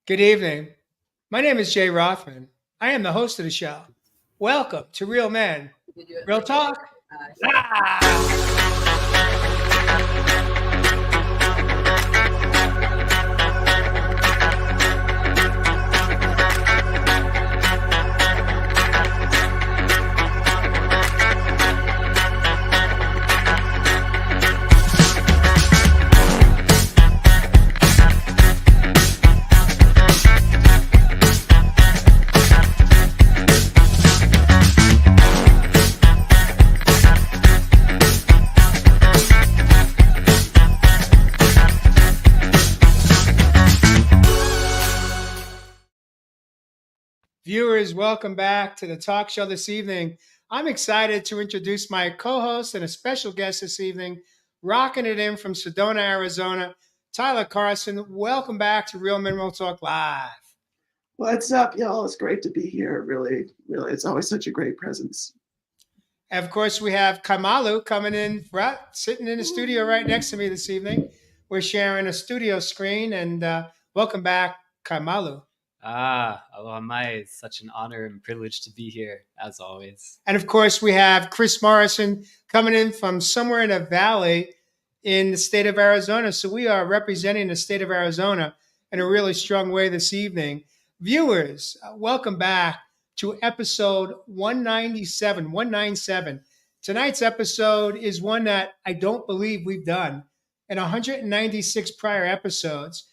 Good evening. My name is Jay Rothman. I am the host of the show. Welcome to Real Men, Real Talk. Viewers, welcome back to the talk show this evening. I'm excited to introduce my co host and a special guest this evening, rocking it in from Sedona, Arizona, Tyler Carson. Welcome back to Real Men Real Talk Live. What's up, y'all? It's great to be here. Really, it's always such a great presence. And of course, we have Kamalu coming in, right, sitting in the studio right next to me this evening. We're sharing a studio screen, and welcome back, Kamalu. Aloha mai. It's such an honor and privilege to be here, as always. And of course, we have Chris Morrison coming in from somewhere in a valley in the state of Arizona. So we are representing the state of Arizona in a really strong way this evening. Viewers, welcome back to episode 197. Tonight's episode is one that I don't believe we've done in 196 prior episodes.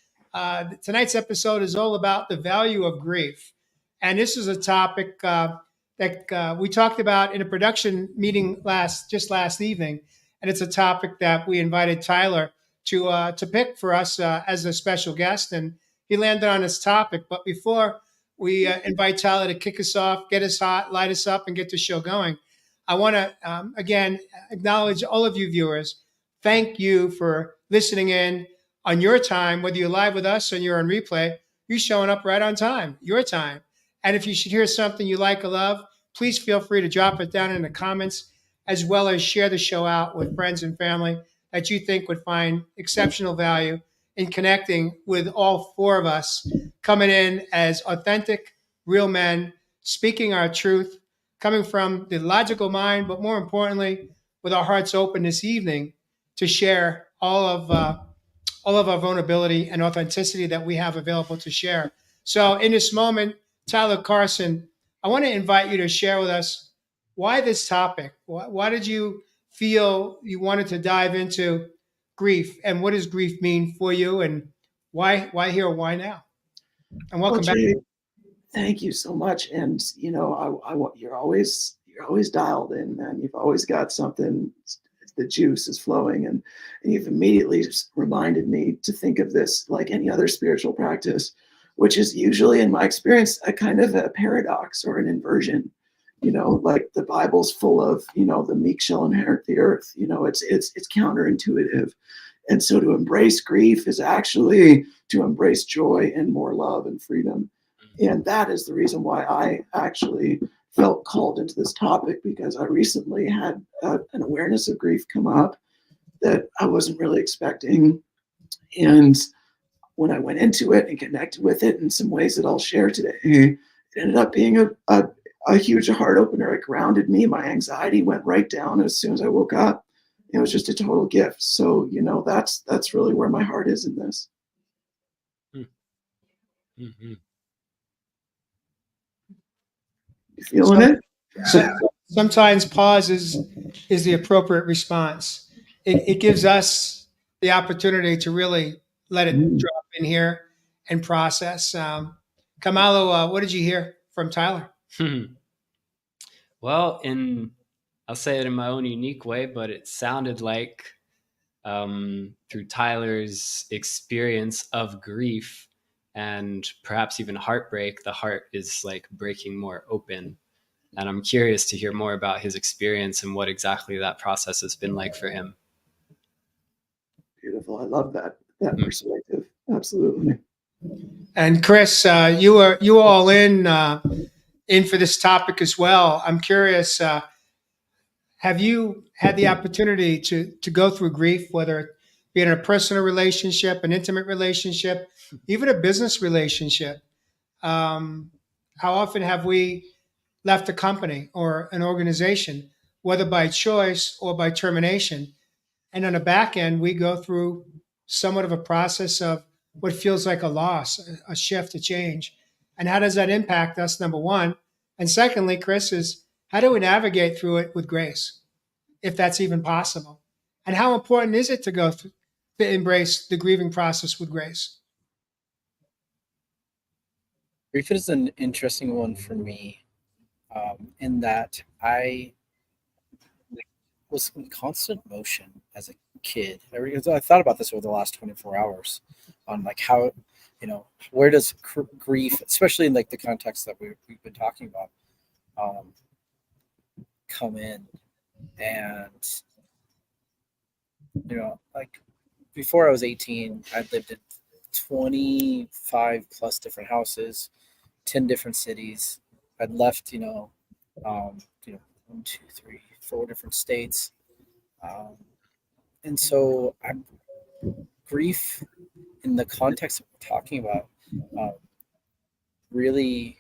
Tonight's episode is all about the value of grief. And this is a topic that we talked about in a production meeting last evening. And it's a topic that we invited Tyler to pick for us as a special guest. And he landed on this topic. But before we invite Tyler to kick us off, get us hot, light us up, and get the show going, I want to, again, acknowledge all of you viewers. Thank you for listening in on your time, whether you're live with us or you're on replay. You're showing up right on time, your time. And if you should hear something you like or love, please feel free to drop it down in the comments, as well as share the show out with friends and family that you think would find exceptional value in connecting with all four of us, coming in as authentic, real men, speaking our truth, coming from the logical mind, but more importantly, with our hearts open this evening to share all of our vulnerability and authenticity that we have available to share. So in this moment, Tyler Carson, I want to invite you to share with us why this topic. Why did you feel you wanted to dive into grief, and what does grief mean for you, and why here, why now? And welcome back. Thank you so much. And you're always dialed in, man. You've always got something. The juice is flowing, and you've immediately reminded me to think of this like any other spiritual practice, which is usually, in my experience, a kind of a paradox or an inversion. Like the Bible's full of, the meek shall inherit the earth. It's counterintuitive. And so to embrace grief is actually to embrace joy and more love and freedom. And that is the reason why I actually felt called into this topic, because I recently had an awareness of grief come up that I wasn't really expecting. And when I went into it and connected with it in some ways that I'll share today, it ended up being a huge heart opener. It grounded me. My anxiety went right down as soon as I woke up. It was just a total gift. So, that's really where my heart is in this. Mm-hmm. You feeling it? Sometimes pause is the appropriate response. It gives us the opportunity to really let it drop in here and process. Kamalu, what did you hear from Tyler? Well, I'll say it in my own unique way, but it sounded like through Tyler's experience of grief and perhaps even heartbreak, the heart is like breaking more open. And I'm curious to hear more about his experience and what exactly that process has been like for him. Beautiful. I love that perspective. Absolutely. And Chris, you were all in for this topic as well. I'm curious, have you had the opportunity to go through grief, whether be it in a personal relationship, an intimate relationship, even a business relationship. How often have we left a company or an organization, whether by choice or by termination? And on the back end, we go through somewhat of a process of what feels like a loss, a shift, a change. And how does that impact us, number one? And secondly, Chris, is how do we navigate through it with grace, if that's even possible? And how important is it to go through, to embrace the grieving process with grace? Grief is an interesting one for me, in that I was in constant motion as a kid. I thought about this over the last 24 hours on like how, where does grief, especially in like the context that we've been talking about, come in. And, like before I was 18, I'd lived in 25 plus different houses, 10 different cities. I'd left, 1, 2, 3, 4 different states. And so grief in the context that we're talking about really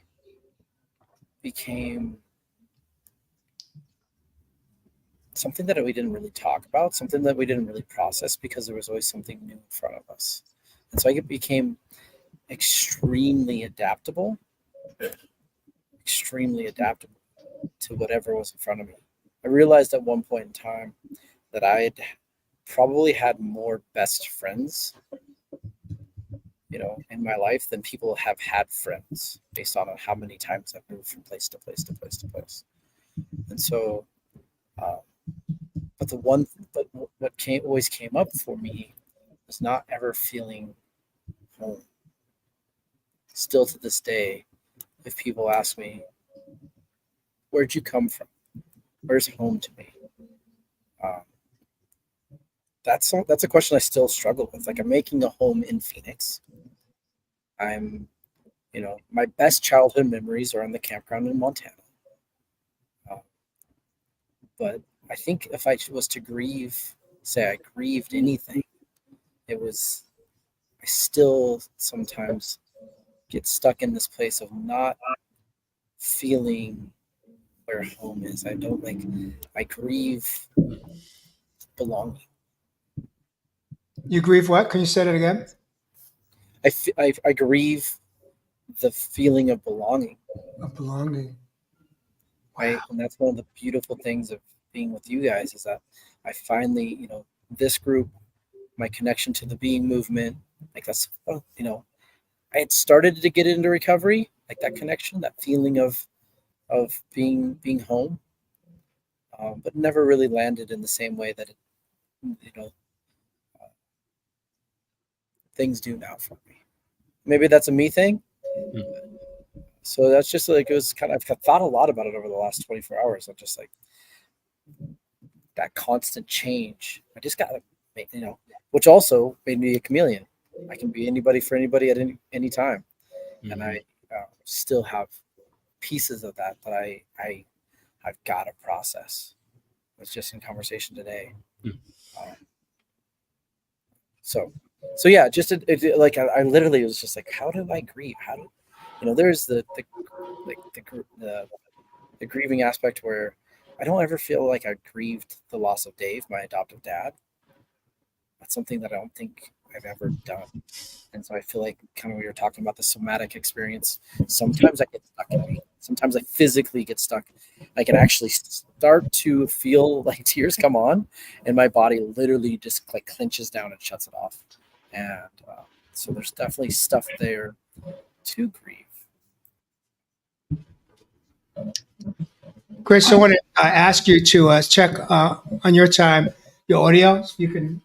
became something that we didn't really talk about, something that we didn't really process because there was always something new in front of us. And so I became extremely adaptable to whatever was in front of me. I realized at one point in time that I had probably had more best friends, in my life than people have had friends, based on how many times I've moved from place to place to place to place. And so, but what always came up for me was not ever feeling home. Still to this day, if people ask me, "Where'd you come from? Where's home to me?" That's a question I still struggle with. Like, I'm making a home in Phoenix. I'm, my best childhood memories are on the campground in Montana. But I think if I was to say I grieved anything, I still sometimes get stuck in this place of not feeling where home is. I grieve belonging. You grieve what? Can you say that again? I grieve the feeling of belonging. Of belonging. Right. And that's one of the beautiful things of being with you guys, is that I finally, this group, my connection to the being movement, like that's, I had started to get into recovery, like that connection, that feeling of being home, but never really landed in the same way that things do now for me. Maybe that's a me thing. So that's just like, I've thought a lot about it over the last 24 hours. I'm just like, that constant change. I just got to make, which also made me a chameleon. I can be anybody for anybody at any time. Mm-hmm. And I still have pieces of that I've got to process. I was just in conversation today. Mm-hmm. So yeah, just like I literally was just like, how do I grieve? How do there's the grieving aspect where I don't ever feel like I grieved the loss of Dave, my adoptive dad. That's something that I don't think I've ever done. And so I feel like kind of when you're talking about the somatic experience, sometimes I get stuck in me. Sometimes I physically get stuck. I can actually start to feel like tears come on, and my body literally just like clenches down and shuts it off. And so there's definitely stuff there to grieve. Chris, I want to ask you to check on your time, your audio. So you can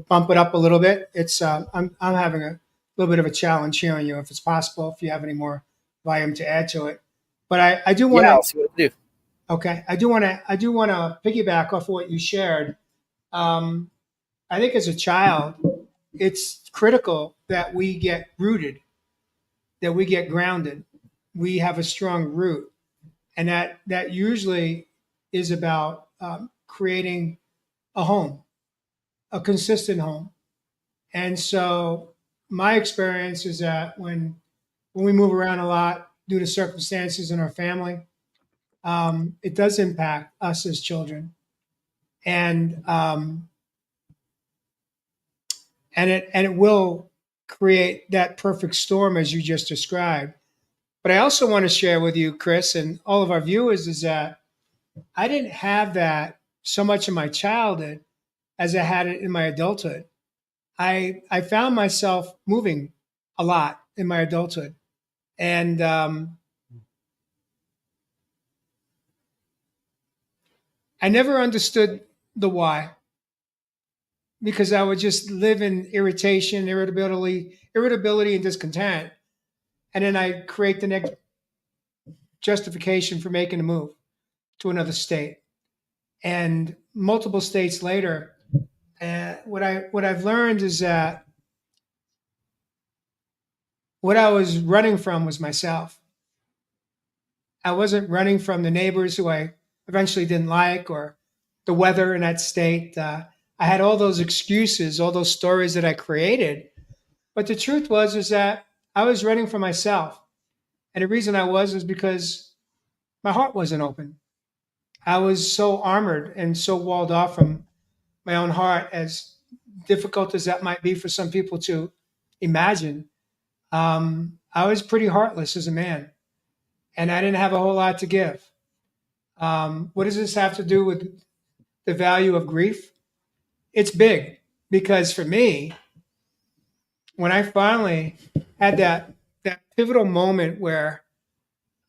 bump it up a little bit. It's I'm having a little bit of a challenge hearing you. If it's possible, if you have any more volume to add to it, but I do want to. I'll see what I do. Okay, I do want to piggyback off what you shared. I think as a child, it's critical that we get rooted, that we get grounded. We have a strong root. And that usually is about creating a home, a consistent home. And so my experience is that when we move around a lot due to circumstances in our family, it does impact us as children, and it will create that perfect storm as you just described. But I also want to share with you, Chris, and all of our viewers, is that I didn't have that so much in my childhood as I had it in my adulthood. I found myself moving a lot in my adulthood, and I never understood the why, because I would just live in irritation, irritability, and discontent, and then I create the next justification for making a move to another state, and multiple states later. What I've learned is that what I was running from was myself. I wasn't running from the neighbors who I eventually didn't like, or the weather in that state. I had all those excuses, all those stories that I created. But the truth was is that I was running from myself, and the reason I was is because my heart wasn't open. I was so armored and so walled off from my own heart, as difficult as that might be for some people to imagine. I was pretty heartless as a man, and I didn't have a whole lot to give. What does this have to do with the value of grief? It's big, because for me, when I finally had that pivotal moment where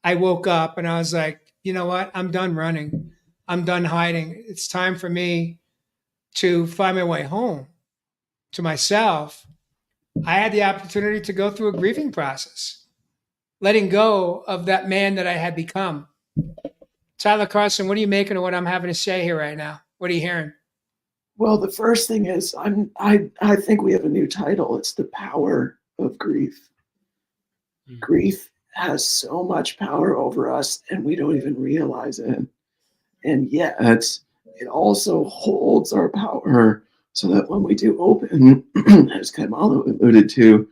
I woke up and I was like, you know what? I'm done running. I'm done hiding. It's time for me to find my way home to myself. I had the opportunity to go through a grieving process, letting go of that man that I had become. Tyler, Carson, what are you making of what I'm having to say here right now? What are you hearing? Well, the first thing is I think we have a new title. It's the power of grief. Grief has so much power over us and we don't even realize it. And yet it also holds our power so that when we do open, as Kaimala alluded to,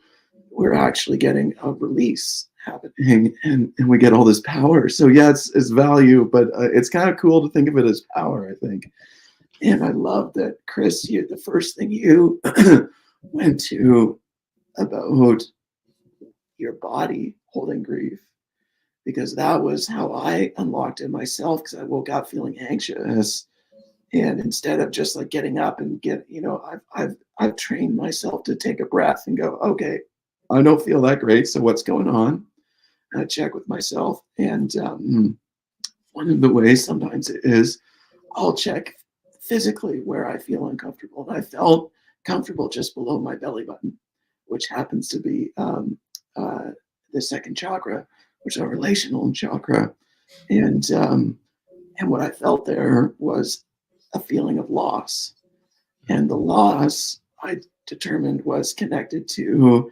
we're actually getting a release happening and we get all this power. So yeah, it's value, but it's kind of cool to think of it as power, I think. And I love that, Chris, the first thing you went to about your body holding grief, because that was how I unlocked it myself, because I woke up feeling anxious. And instead of just like getting up and I've trained myself to take a breath and go, okay, I don't feel that great. So what's going on? And I check with myself. And one of the ways sometimes it is I'll check physically where I feel uncomfortable. And I felt comfortable just below my belly button, which happens to be the second chakra, which is a relational chakra. And what I felt there was a feeling of loss. And the loss I determined was connected to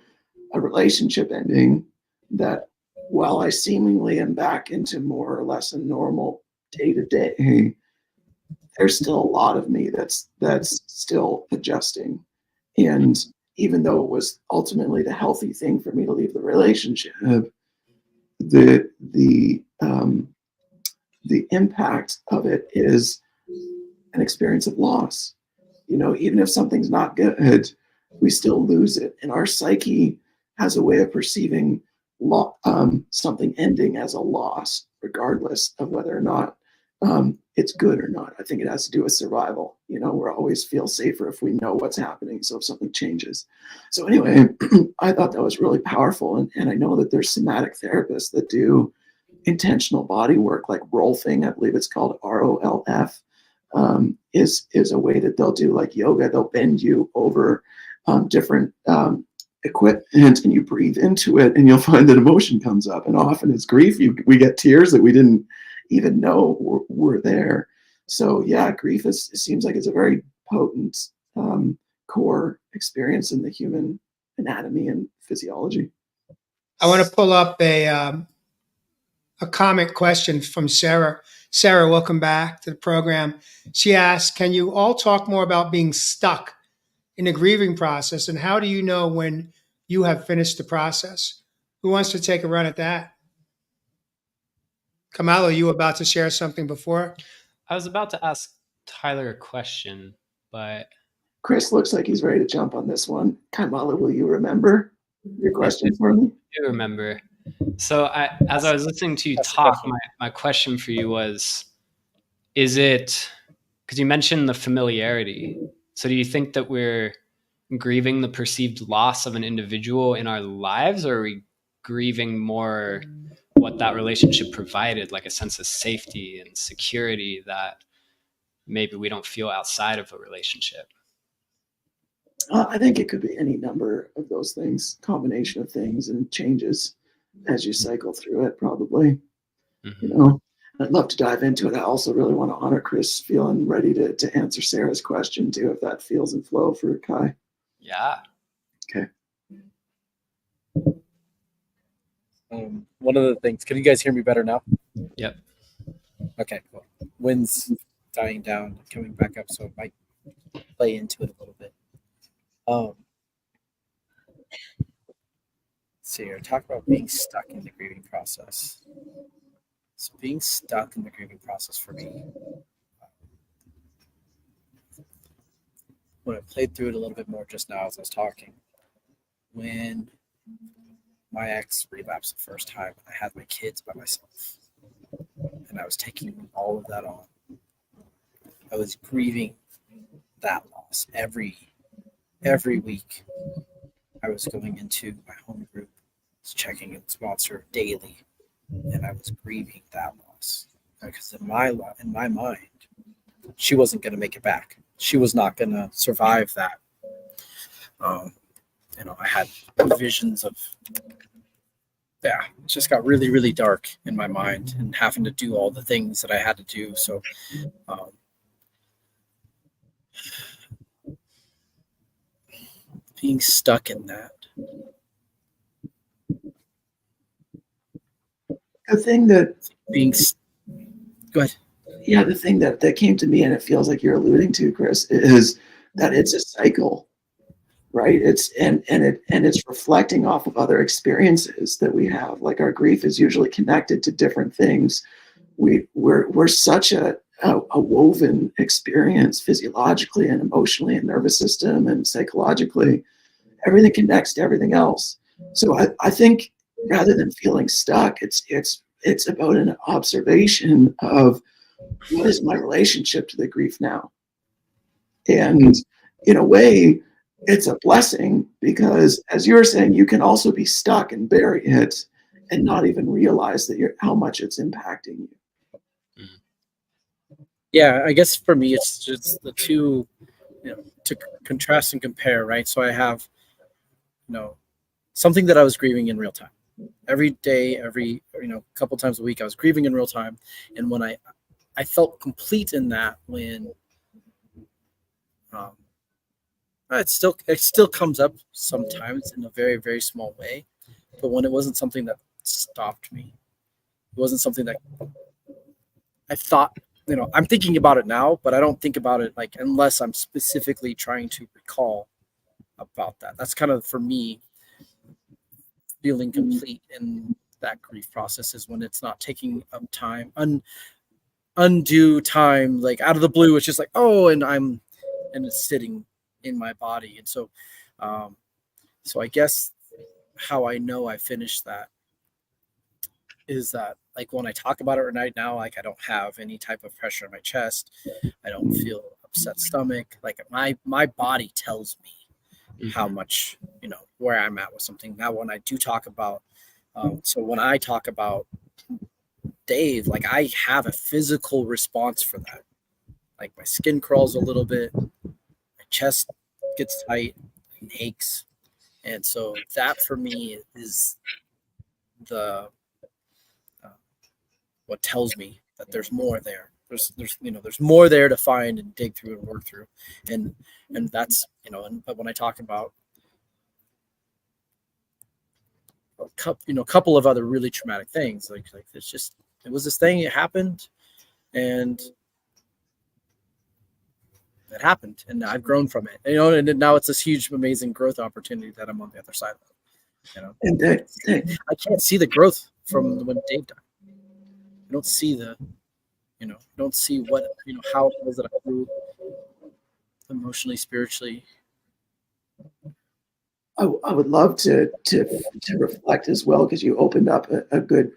a relationship ending that, while I seemingly am back into more or less a normal day to day, there's still a lot of me that's still adjusting. And even though it was ultimately the healthy thing for me to leave the relationship, the impact of it is an experience of loss. Even if something's not good, we still lose it. And our psyche has a way of perceiving something ending as a loss, regardless of whether or not it's good or not. I think it has to do with survival. We always feel safer if we know what's happening. So if something changes. So anyway, I thought that was really powerful. And I know that there's somatic therapists that do intentional body work, like rolfing, I believe it's called ROLF, is a way that they'll do like yoga. They'll bend you over different equipment and you breathe into it and you'll find that emotion comes up. And often it's grief. We get tears that we didn't even know were there. So yeah, grief it seems like it's a very potent core experience in the human anatomy and physiology. I want to pull up a comment question from Sarah. Sarah, welcome back to the program. She asked, can you all talk more about being stuck in the grieving process, and how do you know when you have finished the process? Who wants to take a run at that? Kamala, you were about to share something before? I was about to ask Tyler a question, but Chris looks like he's ready to jump on this one. Kamala, will you remember your question for me? I do remember. So as I was listening to you That's the talk, question. my question for you was, is it, because you mentioned the familiarity. So do you think that we're grieving the perceived loss of an individual in our lives, or are we grieving more what that relationship provided, like a sense of safety and security that maybe we don't feel outside of a relationship? I think it could be any number of those things, combination of things and changes as you cycle through it, probably. Mm-hmm. You know, I'd love to dive into it. I also really want to honor Chris feeling ready to answer Sarah's question too, if that feels and flow for Kai. Yeah. Okay. One of the things, can you guys hear me better now? Yep. Okay, cool. Wind's dying down, coming back up, so it might play into it a little bit. So you're talking about being stuck in the grieving process. So being stuck in the grieving process for me, when I played through it a little bit more just now as I was talking, when my ex relapsed the first time, I had my kids by myself, and I was taking all of that on. I was grieving that loss every week. I was going into my home group, was checking in sponsor daily, and I was grieving that loss because in my mind, she wasn't going to make it back. She was not going to survive that. I had visions of, it just got really, really dark in my mind, and having to do all the things that I had to do. So, being stuck in that. The thing that Go ahead. Yeah, the thing that came to me, and it feels like you're alluding to, Chris, is that it's a cycle, right? It's it's reflecting off of other experiences that we have. Like our grief is usually connected to different things. We're such a woven experience physiologically and emotionally and nervous system and psychologically. Everything connects to everything else. So I think rather than feeling stuck, it's about an observation of what is my relationship to the grief now? And in a way, it's a blessing because, as you were saying, you can also be stuck and bury it and not even realize that how much it's impacting you. Yeah, I guess for me, it's just the two, to contrast and compare, right? So I have, something that I was grieving in real time. Every day, couple times a week, I was grieving in real time. And when I felt complete in that when it still comes up sometimes in a very, very small way, but when it wasn't something that stopped me, it wasn't something that I thought, I'm thinking about it now, but I don't think about it like unless I'm specifically trying to recall about that. That's kind of for me feeling complete in that grief process is when it's not taking time, undue time, like out of the blue. It's just like, and it's sitting in my body. And so I guess how I know I finished that is that, like, when I talk about it right now, like, I don't have any type of pressure in my chest. I don't feel upset stomach. Like my body tells me how much, where I'm at with something. Now, when I do talk about, when I talk about Dave, like, I have a physical response for that. Like, my skin crawls a little bit, my chest gets tight and aches. And so that for me is the what tells me that there's more there. There's more there to find and dig through and work through. And that's, but when I talk about a couple of other really traumatic things, like it was this thing, it happened, and it happened, and I've grown from it. And now it's this huge, amazing growth opportunity that I'm on the other side of. And I can't see the growth from when Dave died. I don't see I don't see what how it was that I grew emotionally, spiritually. I would love to reflect as well, because you opened up a good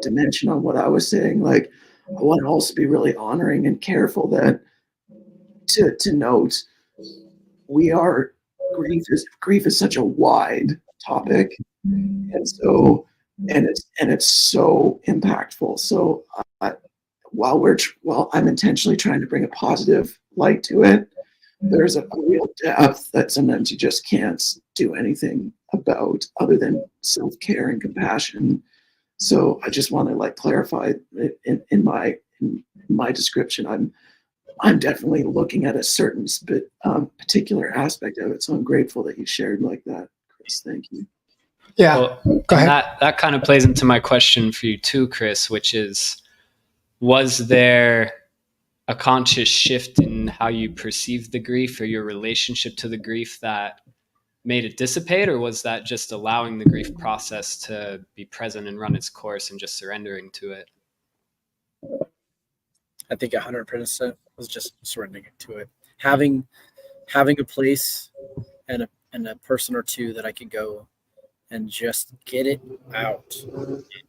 dimension on what I was saying. Like, I want to also be really honoring and careful that to note grief is such a wide topic, and so it's so impactful. So while I'm intentionally trying to bring a positive light to it, there's a real depth that sometimes you just can't do anything about other than self-care and compassion. So I just want to like clarify in my description. I'm definitely looking at a certain particular aspect of it. So I'm grateful that you shared like that, Chris. Thank you. Yeah. Well, Go ahead. that kind of plays into my question for you too, Chris, which is, was there a conscious shift in how you perceived the grief or your relationship to the grief that made it dissipate, or was that just allowing the grief process to be present and run its course and just surrendering to it? I think 100% was just surrendering to it. Having a place and a person or two that I could go and just get it out,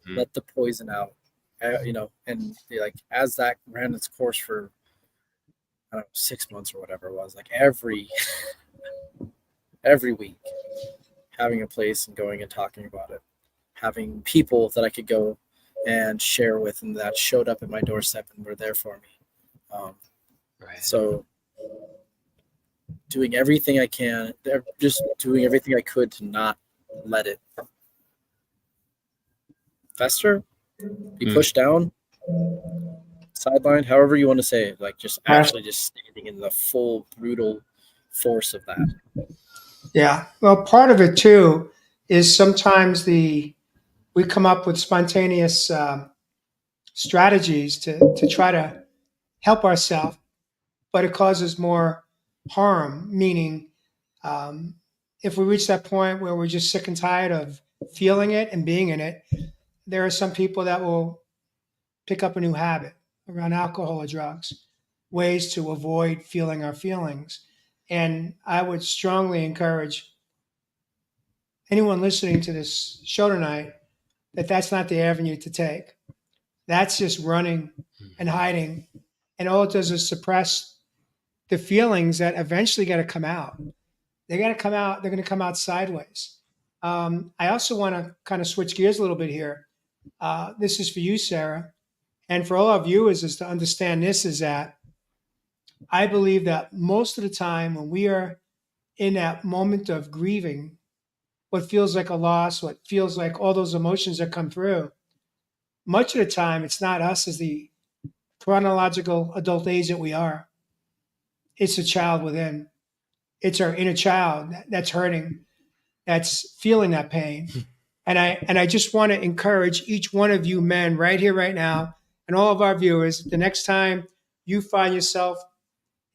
let the poison out, and be like, as that ran its course for, I don't know, 6 months or whatever it was, like every week, having a place and going and talking about it, having people that I could go and share with, and that showed up at my doorstep and were there for me. Right. So doing everything I can, just doing everything I could to not let it fester, be pushed down, sidelined, however you want to say it, like just actually just standing in the full brutal force of that. Yeah. Well, part of it too is sometimes we come up with spontaneous strategies to try to help ourselves, but it causes more harm. Meaning, if we reach that point where we're just sick and tired of feeling it and being in it, there are some people that will pick up a new habit around alcohol or drugs, ways to avoid feeling our feelings. And I would strongly encourage anyone listening to this show tonight that that's not the avenue to take. That's just running and hiding. And all it does is suppress the feelings that eventually got to come out. They got to come out. They're going to come out sideways. I also want to kind of switch gears a little bit here. This is for you, Sarah. And for all our viewers, is to understand this is that I believe that most of the time when we are in that moment of grieving, what feels like a loss, what feels like all those emotions that come through, much of the time it's not us as the chronological adult age that we are. It's the child within. It's our inner child that's hurting, that's feeling that pain. And I just want to encourage each one of you men right here, right now, and all of our viewers, the next time you find yourself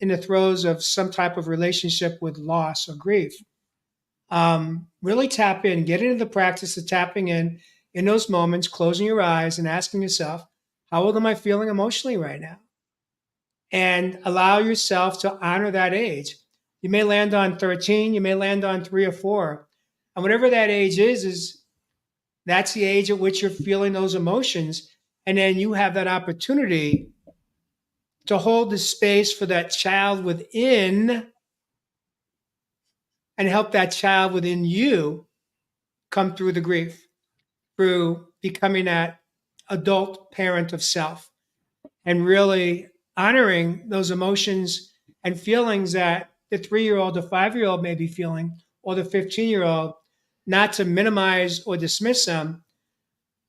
in the throes of some type of relationship with loss or grief, really tap in, get into the practice of tapping in those moments, closing your eyes and asking yourself, how old am I feeling emotionally right now? And allow yourself to honor that age. You may land on 13, you may land on 3 or 4. And whatever that age is that's the age at which you're feeling those emotions. And then you have that opportunity to hold the space for that child within and help that child within you come through the grief, through becoming that adult parent of self and really honoring those emotions and feelings that the 3-year-old, the 5-year-old may be feeling, or the 15-year-old, not to minimize or dismiss them,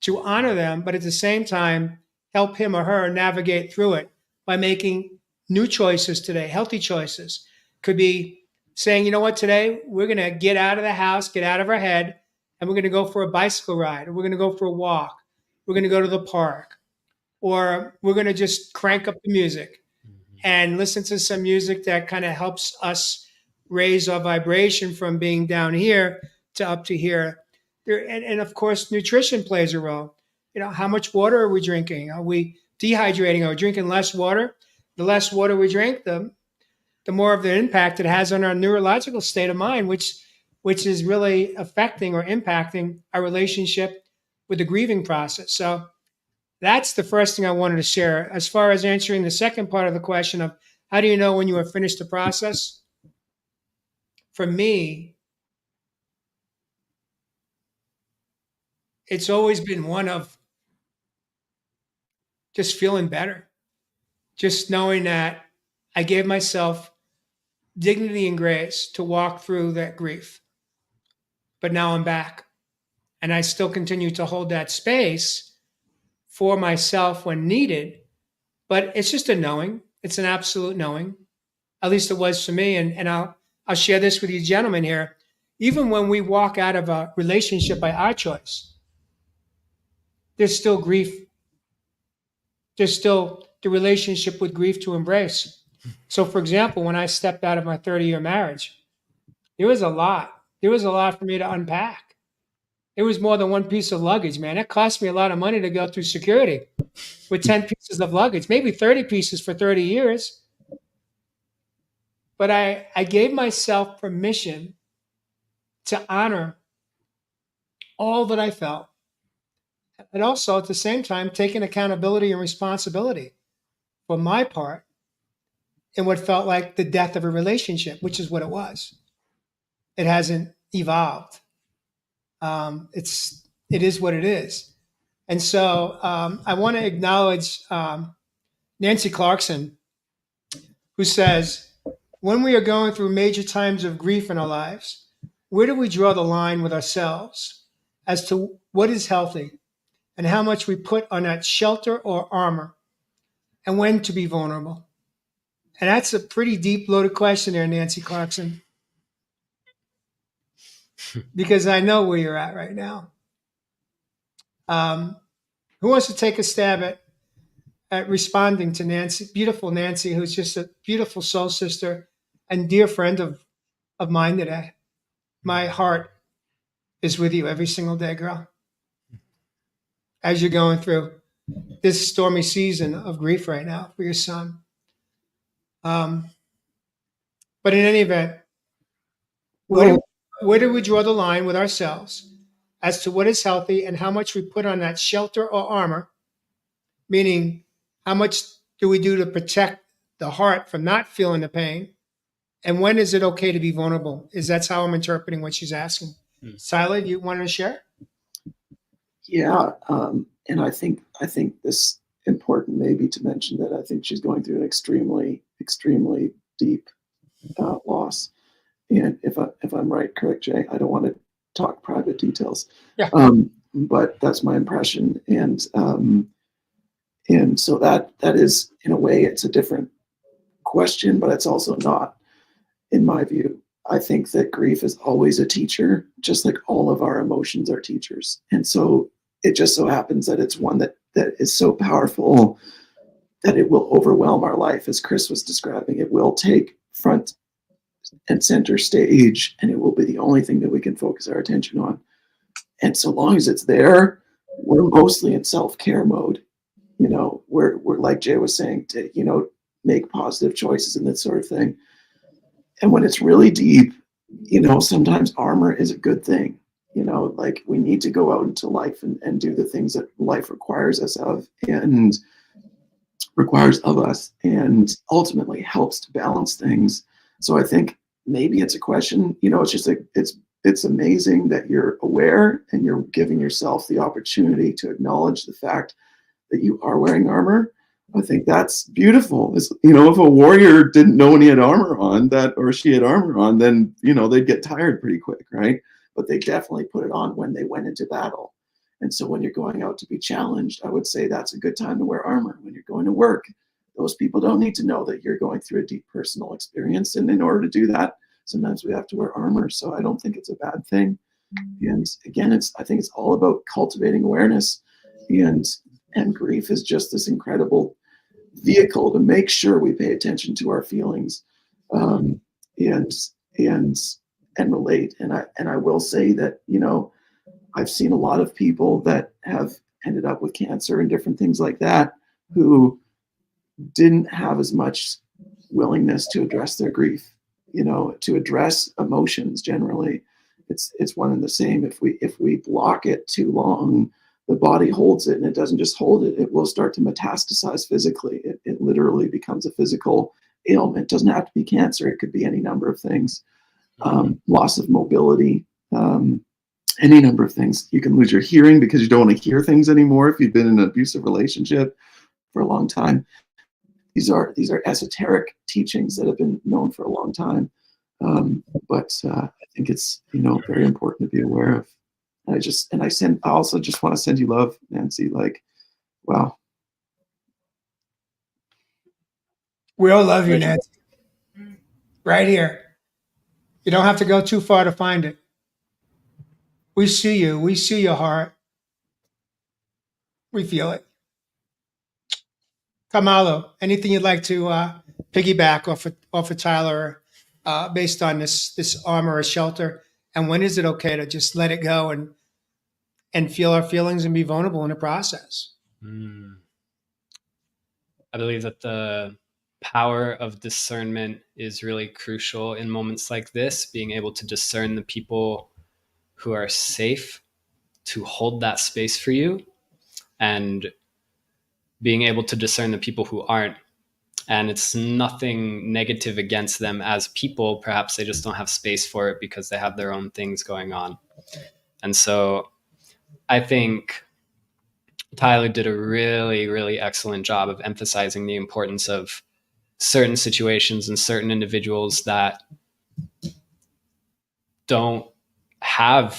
to honor them, but at the same time, help him or her navigate through it by making new choices today, healthy choices. Could be saying, you know what, today we're going to get out of the house, get out of our head, and we're going to go for a bicycle ride, or we're going to go for a walk. We're going to go to the park, or we're going to just crank up the music. and listen to some music that kind of helps us raise our vibration from being down here to up to here. And of course, nutrition plays a role. How much water are we drinking? Are we dehydrating? Are we drinking less water? The less water we drink, the more of the impact it has on our neurological state of mind, which is really affecting or impacting our relationship with the grieving process. So that's the first thing I wanted to share. As far as answering the second part of the question of how do you know when you have finished the process? For me, it's always been one of just feeling better, just knowing that I gave myself dignity and grace to walk through that grief. But now I'm back, and I still continue to hold that space for myself when needed. But it's just a knowing. It's an absolute knowing. At least it was for me. And I'll share this with you gentlemen here. Even when we walk out of a relationship by our choice, there's still grief. There's still the relationship with grief to embrace. So, for example, when I stepped out of my 30-year marriage, there was a lot. There was a lot for me to unpack. It was more than one piece of luggage, man. It cost me a lot of money to go through security with 10 pieces of luggage, maybe 30 pieces for 30 years. But I gave myself permission to honor all that I felt. And also at the same time, taking accountability and responsibility for my part in what felt like the death of a relationship, which is what it was. It hasn't evolved. It is what it is. And so I want to acknowledge Nancy Clarkson, who says, when we are going through major times of grief in our lives, where do we draw the line with ourselves as to what is healthy and how much we put on that shelter or armor and when to be vulnerable? And that's a pretty deep, loaded question there, Nancy Clarkson, because I know where you're at right now. Who wants to take a stab at responding to Nancy, beautiful Nancy, who's just a beautiful soul sister and dear friend of mine today? My heart is with you every single day, girl, as you're going through this stormy season of grief right now for your son. But in any event, where do we draw the line with ourselves as to what is healthy and how much we put on that shelter or armor, meaning how much do we do to protect the heart from not feeling the pain? And when is it okay to be vulnerable? That's how I'm interpreting what she's asking. Tyler, you wanted to share? Yeah, and I think this important maybe to mention that I think she's going through an extremely deep loss. And if I'm right, correct, Jay. I don't want to talk private details. Yeah. But that's my impression, and so that is, in a way, it's a different question, but it's also not, in my view. I think that grief is always a teacher, just like all of our emotions are teachers. And so it just so happens that it's one that is so powerful that it will overwhelm our life, as Chris was describing. It will take front and center stage, and it will be the only thing that we can focus our attention on. And so long as it's there, we're mostly in self-care mode. We're like Jay was saying, to, make positive choices and that sort of thing. And when it's really deep, sometimes armor is a good thing. Like we need to go out into life and do the things that life requires us of and requires of us, and ultimately helps to balance things. So I think maybe it's a question, it's just like, it's amazing that you're aware and you're giving yourself the opportunity to acknowledge the fact that you are wearing armor. I think that's beautiful. If a warrior didn't know when he had armor on or she had armor on, then, they'd get tired pretty quick, right? But they definitely put it on when they went into battle. And so when you're going out to be challenged, I would say that's a good time to wear armor. When you're going to work, those people don't need to know that you're going through a deep personal experience. And in order to do that, sometimes we have to wear armor. So I don't think it's a bad thing. And again, I think it's all about cultivating awareness, and grief is just this incredible vehicle to make sure we pay attention to our feelings, and and relate. And I will say that, you know, I've seen a lot of people that have ended up with cancer and different things like that who didn't have as much willingness to address their grief, you know, to address emotions generally. It's one and the same. If we block it too long, the body holds it, and it doesn't just hold it, it will start to metastasize physically. It literally becomes a physical ailment. It doesn't have to be cancer. It could be any number of things. Loss of mobility, any number of things. You can lose your hearing because you don't want to hear things anymore if you've been in an abusive relationship for a long time. These are esoteric teachings that have been known for a long time, but I think it's, you know, very important to be aware of. And I also just want to send you love, Nancy. Like, wow. We all love you, Nancy. Right here. You don't have to go too far to find it. We see you. We see your heart. We feel it. Kamalo, anything you'd like to piggyback off of Tyler based on this armor or shelter? And when is it okay to just let it go and feel our feelings and be vulnerable in the process? I believe that the power of discernment is really crucial in moments like this, being able to discern the people who are safe to hold that space for you, and being able to discern the people who aren't. And it's nothing negative against them as people. Perhaps they just don't have space for it because they have their own things going on. And so I think Tyler did a really, really excellent job of emphasizing the importance of certain situations and certain individuals that haven't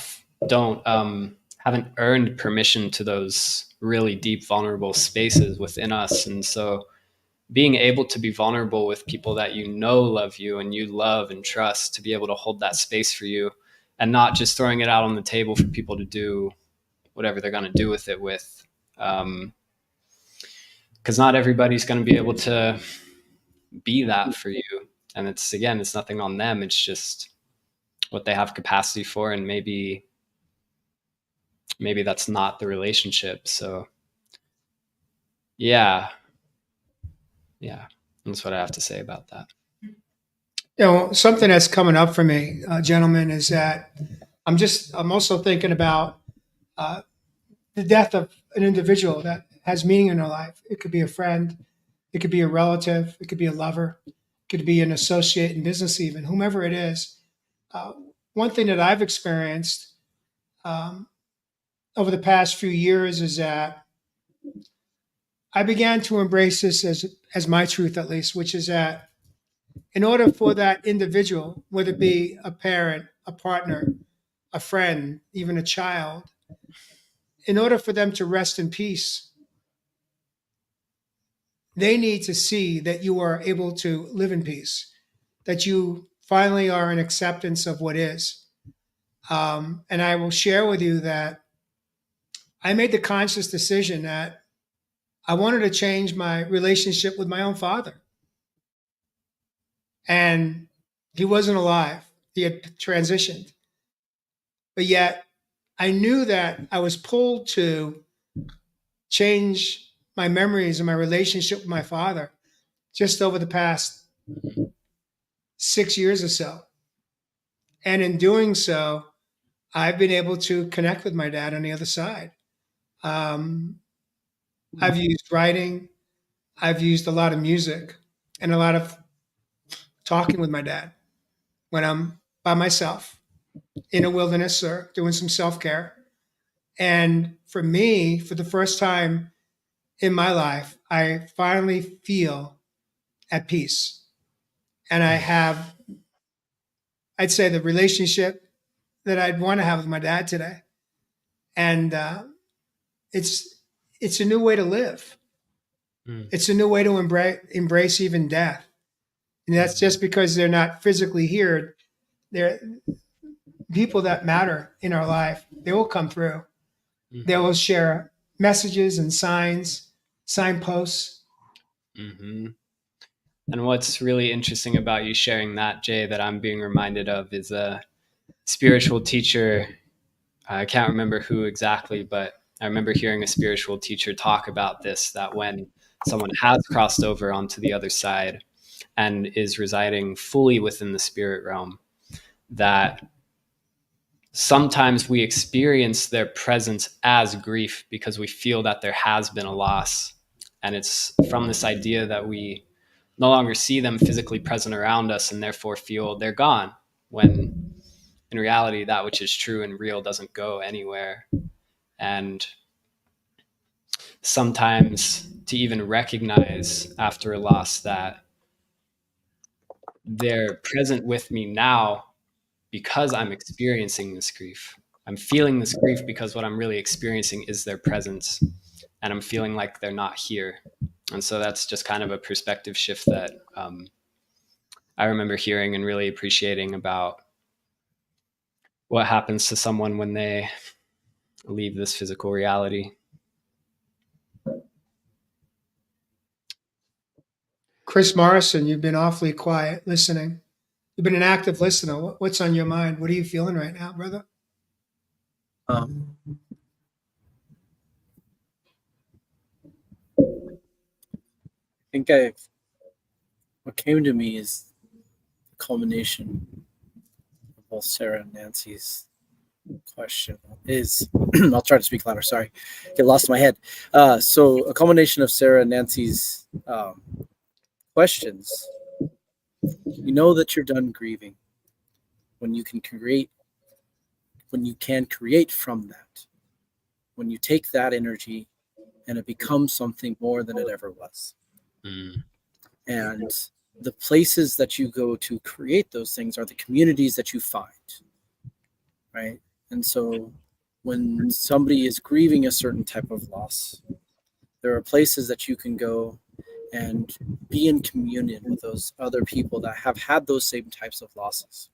earned permission to those really deep, vulnerable spaces within us. And so being able to be vulnerable with people that you know love you and you love and trust, to be able to hold that space for you and not just throwing it out on the table for people to do whatever they're going to do with it with. Because not everybody's going to be able to be that for you. And it's nothing on them. It's just what they have capacity for. And maybe that's not the relationship. So yeah, that's what I have to say about that. You know, something that's coming up for me, gentlemen, is that I'm also thinking about the death of an individual that has meaning in their life. It could be a friend, it could be a relative, it could be a lover, it could be an associate in business, even whomever it is. One thing that I've experienced over the past few years is that I began to embrace this as my truth, at least, which is that in order for that individual, whether it be a parent, a partner, a friend, even a child, in order for them to rest in peace, they need to see that you are able to live in peace, that you finally are in acceptance of what is. And I will share with you that I made the conscious decision that I wanted to change my relationship with my own father. And he wasn't alive. He had transitioned. But yet I knew that I was pulled to change my memories and my relationship with my father just over the past 6 years or so. And in doing so, I've been able to connect with my dad on the other side. I've used writing, I've used a lot of music, and a lot of talking with my dad when I'm by myself in a wilderness or doing some self-care. And for me, for the first time in my life, I finally feel at peace. And I have, I'd say, the relationship that I'd want to have with my dad today. And it's a new way to live. It's a new way to embrace even death. And that's just because they're not physically here. They're people that matter in our life. They will come through. They will share messages and signs, signposts. Mm-hmm. And what's really interesting about you sharing that, Jay, that I'm being reminded of is a spiritual teacher. I can't remember who exactly, but I remember hearing a spiritual teacher talk about this, that when someone has crossed over onto the other side and is residing fully within the spirit realm, that sometimes we experience their presence as grief because we feel that there has been a loss. And it's from this idea that we no longer see them physically present around us and therefore feel they're gone, when in reality, that which is true and real doesn't go anywhere. And sometimes to even recognize after a loss that they're present with me now because I'm experiencing this grief. I'm feeling this grief because what I'm really experiencing is their presence, and I'm feeling like they're not here. And so that's just kind of a perspective shift that I remember hearing and really appreciating about what happens to someone when they leave this physical reality. Chris Morrison, you've been awfully quiet listening. You've been an active listener. What's on your mind? What are you feeling right now, brother? I think what came to me is the culmination of both Sarah and Nancy's question is, I'll try to speak louder, sorry, get lost in my head. So a culmination of Sarah and Nancy's questions. You know that you're done grieving when you can create from that, when you take that energy and it becomes something more than it ever was. And the places that you go to create those things are the communities that you find, right? And so when somebody is grieving a certain type of loss, there are places that you can go and be in communion with those other people that have had those same types of losses.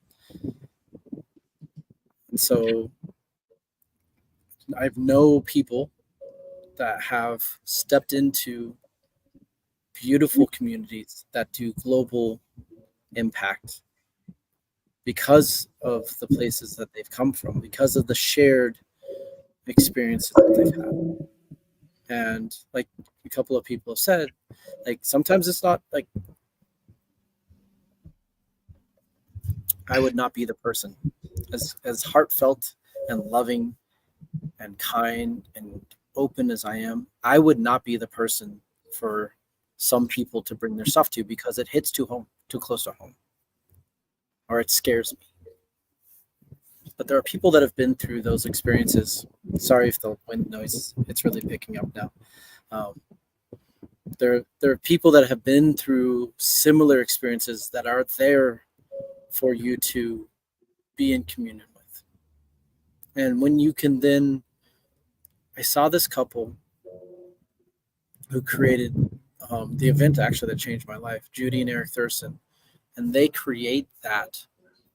And so I know people that have stepped into beautiful communities that do global impact because of the places that they've come from, because of the shared experiences that they've had. And like a couple of people have said, like sometimes it's not like I would not be the person as heartfelt and loving and kind and open as I am. I would not be the person for some people to bring their stuff to because it hits too close to home, or it scares me. But there are people that have been through those experiences. Sorry if the wind noise, it's really picking up now. There are people that have been through similar experiences that are there for you to be in communion with. And when you can then, I saw this couple who created the event actually that changed my life, Judy and Eric Thurston, and they create that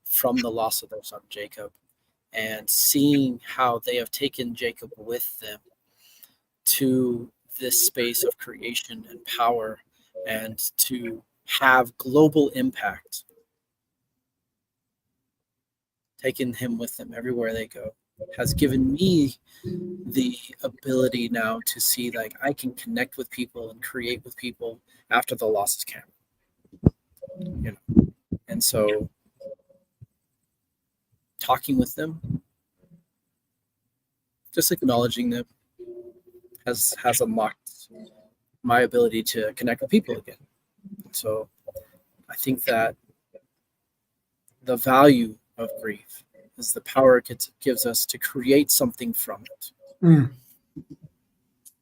from the loss of their son Jacob, and seeing how they have taken Jacob with them to this space of creation and power and to have global impact, taking him with them everywhere they go, has given me the ability now to see like I can connect with people and create with people after the losses can, you know. And so talking with them, just acknowledging them has unlocked my ability to connect with people again. So I think that the value of grief is the power it gives us to create something from it. Mm.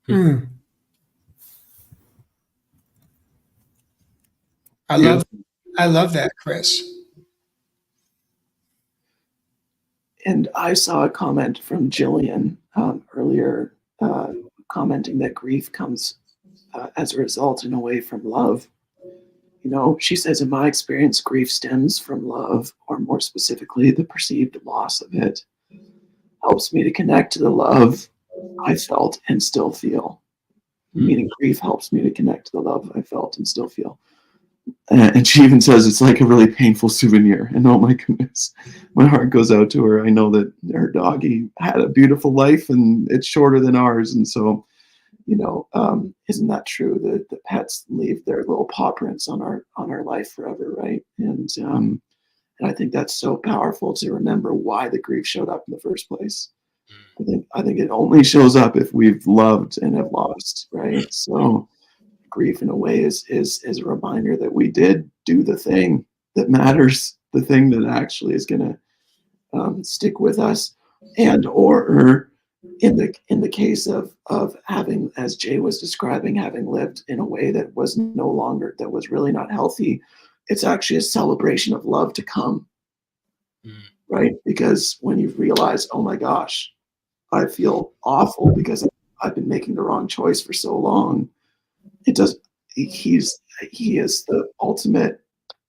Mm. I love that, Chris. And I saw a comment from Jillian earlier commenting that grief comes as a result in a way from love. You know, she says, in my experience, grief stems from love, or more specifically, the perceived loss of it. Helps me to connect to the love I felt and still feel. meaning grief helps me to connect to the love I felt and still feel. And she even says it's like a really painful souvenir. And oh my goodness, my heart goes out to her. I know that her doggy had a beautiful life and it's shorter than ours. And so, isn't that true that the pets leave their little paw prints on our life forever, right? And I think that's so powerful to remember why the grief showed up in the first place. I think it only shows up if we've loved and have lost, right? So grief in a way is a reminder that we did do the thing that matters, the thing that actually is going to stick with us, and or in the case of having, as Jay was describing, having lived in a way that was really not healthy, it's actually a celebration of love to come, right? Because when you realize, oh my gosh, I feel awful because I've been making the wrong choice for so long. He is the ultimate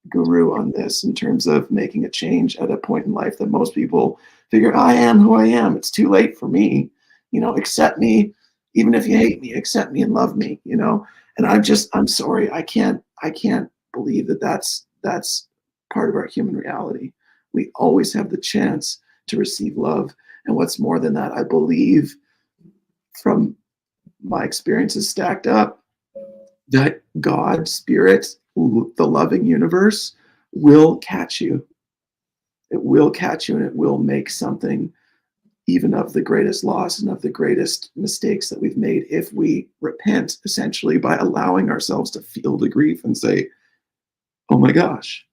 guru on this in terms of making a change at a point in life that most people figure, I am who I am. It's too late for me. Accept me. Even if you hate me, accept me and love me, and I'm sorry. I can't believe that that's part of our human reality. We always have the chance to receive love. And what's more than that, I believe from my experiences stacked up that God, Spirit, the loving universe will catch you. It will catch you, and it will make something even of the greatest loss and of the greatest mistakes that we've made if we repent, essentially, by allowing ourselves to feel the grief and say, oh my gosh,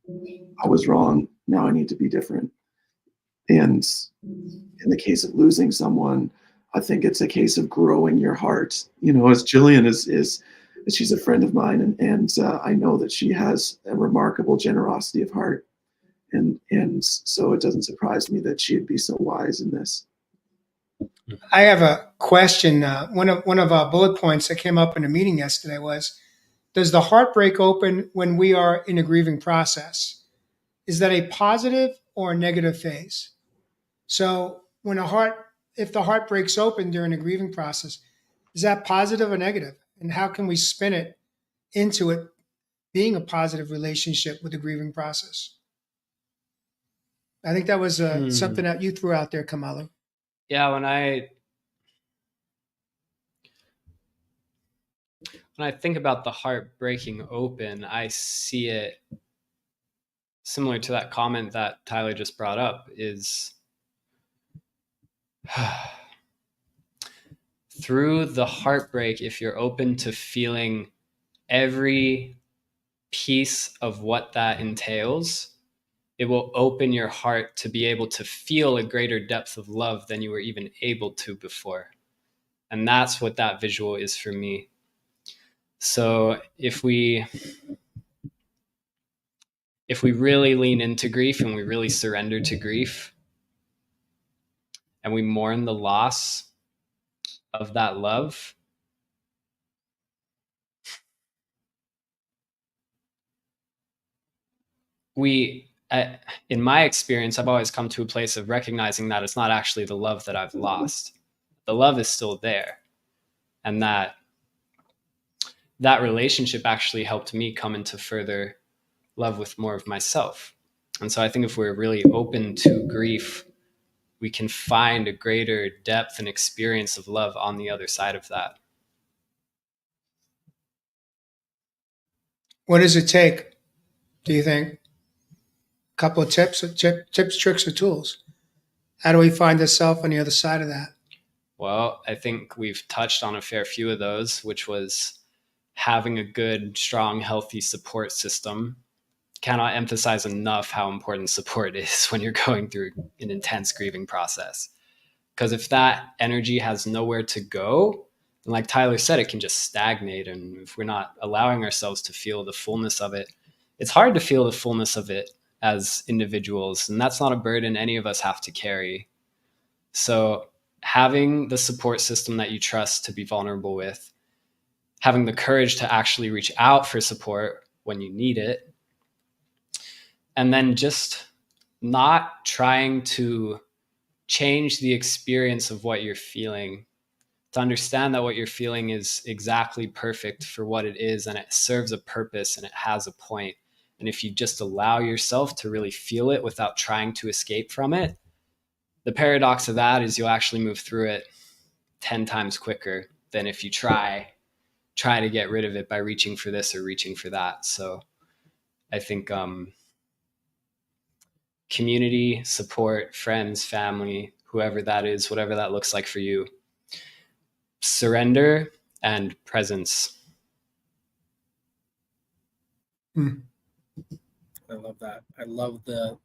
I was wrong. Now I need to be different. And in the case of losing someone, I think it's a case of growing your heart. As Jillian is she's a friend of mine, and I know that she has a remarkable generosity of heart, and so it doesn't surprise me that she'd be so wise in this. I have a question. One of our bullet points that came up in a meeting yesterday was, does the heartbreak open when we are in a grieving process? Is that a positive or a negative phase? So if the heart breaks open during a grieving process, is that positive or negative? And how can we spin it into it being a positive relationship with the grieving process? I think that was something that you threw out there, Kamala. Yeah, when I think about the heart breaking open, I see it similar to that comment that Tyler just brought up, is through the heartbreak, if you're open to feeling every piece of what that entails, it will open your heart to be able to feel a greater depth of love than you were even able to before. And that's what that visual is for me. So if we really lean into grief and we really surrender to grief and we mourn the loss of that love, in my experience, I've always come to a place of recognizing that it's not actually the love that I've lost. The love is still there. And that relationship actually helped me come into further love with more of myself. And so I think if we're really open to grief, we can find a greater depth and experience of love on the other side of that. What does it take, do you think? A couple of tips, tricks, or tools. How do we find ourselves on the other side of that? Well, I think we've touched on a fair few of those, which was having a good, strong, healthy support system. Cannot emphasize enough how important support is when you're going through an intense grieving process. Because if that energy has nowhere to go, and like Tyler said, it can just stagnate. And if we're not allowing ourselves to feel the fullness of it, it's hard to feel the fullness of it as individuals. And that's not a burden any of us have to carry. So having the support system that you trust to be vulnerable with, having the courage to actually reach out for support when you need it, and then just not trying to change the experience of what you're feeling to understand that what you're feeling is exactly perfect for what it is, and it serves a purpose and it has a point. And if you just allow yourself to really feel it without trying to escape from it, the paradox of that is you'll actually move through it 10 times quicker than if you try to get rid of it by reaching for this or reaching for that. So I think community, support, friends, family, whoever that is, whatever that looks like for you, surrender and presence. I love that. I love the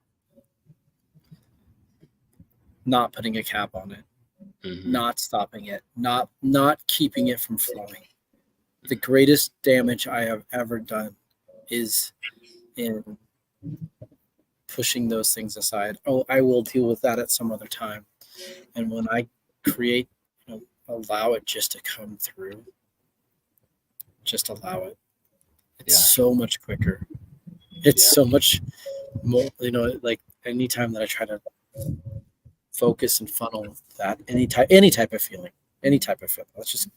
not putting a cap on it, not stopping it, not keeping it from flowing. The greatest damage I have ever done is in pushing those things aside. Oh, I will deal with that at some other time. And when I create, allow it just to come through, just allow it. It's so much quicker. It's so much more, like anytime that I try to focus and funnel that, any type of feeling, let's just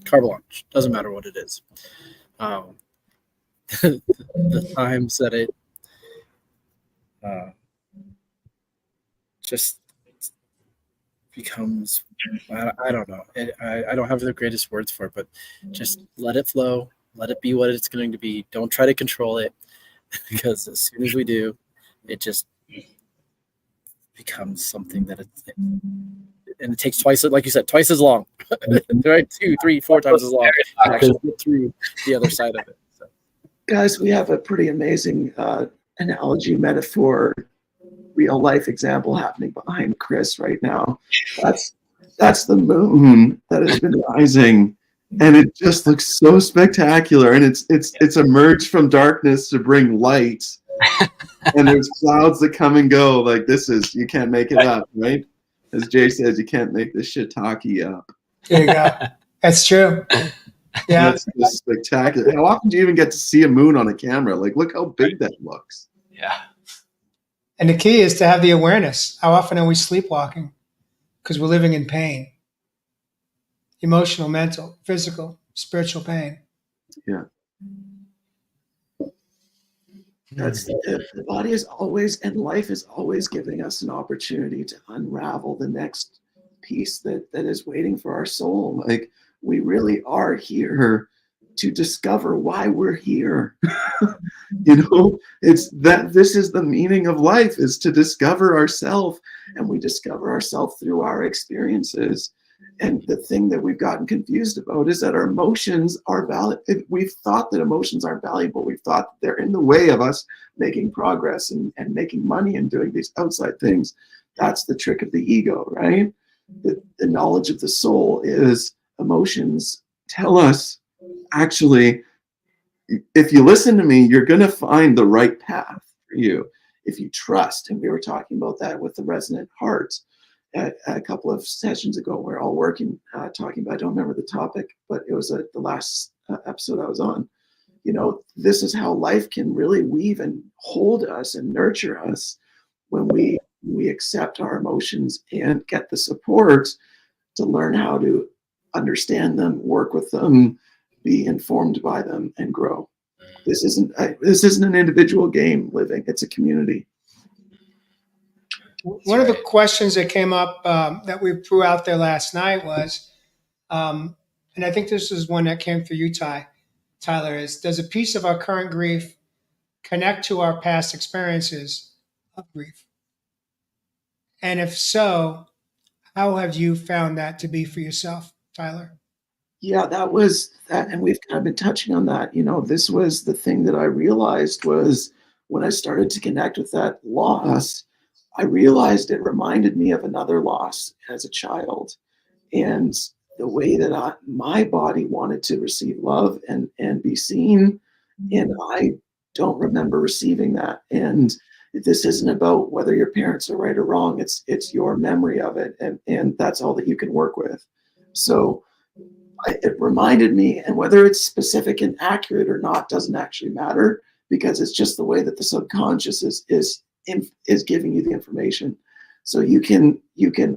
carte blanche, doesn't matter what it is. The times that it just becomes, I don't know. I don't have the greatest words for it, but just let it flow. Let it be what it's going to be. Don't try to control it, because as soon as we do, it just becomes something that and it takes twice, like you said, twice as long, right? 2, 3, 4 times as long to actually get through the other side of it. So. Guys, we have a pretty amazing analogy, metaphor, real life example happening behind Chris right now. That's the moon that has been rising, and it just looks so spectacular. And it's emerged from darkness to bring light. And there's clouds that come and go. Like, you can't make it up, right? As Jay says, you can't make this shiitake up. There you go. That's true. Yeah. That's just spectacular. How often do you even get to see a moon on a camera? Like, look how big that looks. Yeah. And the key is to have the awareness. How often are we sleepwalking? Because we're living in pain. Emotional, mental, physical, spiritual pain. Yeah. That's the body is always, and life is always giving us an opportunity to unravel the next piece that is waiting for our soul. Like, we really are here to discover why we're here. It's that this is the meaning of life, is to discover ourselves, and we discover ourselves through our experiences. And the thing that we've gotten confused about is that our emotions are valid. We've thought that emotions aren't valuable. We've thought they're in the way of us making progress and making money and doing these outside things. That's the trick of the ego, right? The knowledge of the soul is emotions tell us, actually, if you listen to me, you're going to find the right path for you if you trust. And we were talking about that with the resonant heart a couple of sessions ago. We're all working, talking about, I don't remember the topic, but it was the last episode I was on. This is how life can really weave and hold us and nurture us when we accept our emotions and get the support to learn how to understand them, work with them, be informed by them, and grow. This isn't an individual game living. It's a community. One of the questions that came up that we threw out there last night was, and I think this is one that came for you, Tyler, is, does a piece of our current grief connect to our past experiences of grief? And if so, how have you found that to be for yourself, Tyler? Yeah, that was that. And we've kind of been touching on that. This was the thing that I realized was when I started to connect with that loss, I realized it reminded me of another loss as a child, and the way that my body wanted to receive love and be seen. And I don't remember receiving that. And this isn't about whether your parents are right or wrong. It's your memory of it. And that's all that you can work with. So it reminded me, and whether it's specific and accurate or not doesn't actually matter, because it's just the way that the subconscious is giving you the information. So you can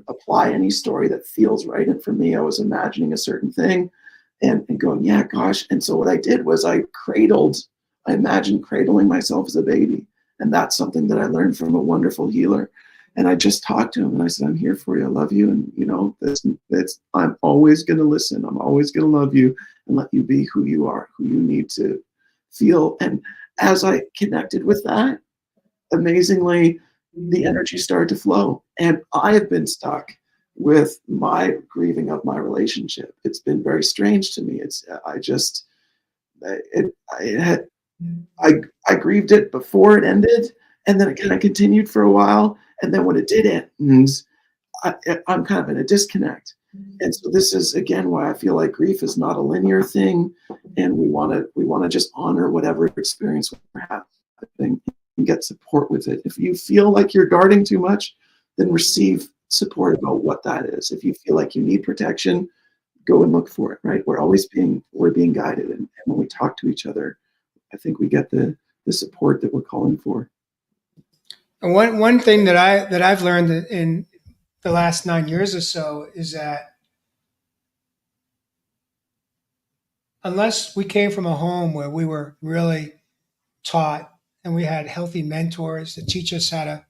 apply any story that feels right. And for me, I was imagining a certain thing and going, yeah, gosh. And so what I did was I imagined cradling myself as a baby. And that's something that I learned from a wonderful healer. And I just talked to him and I said, I'm here for you. I love you. And I'm always going to listen. I'm always going to love you and let you be who you are, who you need to feel. And as I connected with that, amazingly, the energy started to flow. And I have been stuck with my grieving of my relationship. It's been very strange to me. I grieved it before it ended, and then it kind of continued for a while. And then when it did end, I'm kind of in a disconnect. And so this is again why I feel like grief is not a linear thing, and we want to just honor whatever experience we're having and get support with it. If you feel like you're guarding too much, then receive support about what that is. If you feel like you need protection, go and look for it. Right? We're being guided, and when we talk to each other, I think we get the support that we're calling for. And one thing that I've learned in the last 9 years or so is that unless we came from a home where we were really taught and we had healthy mentors that teach us how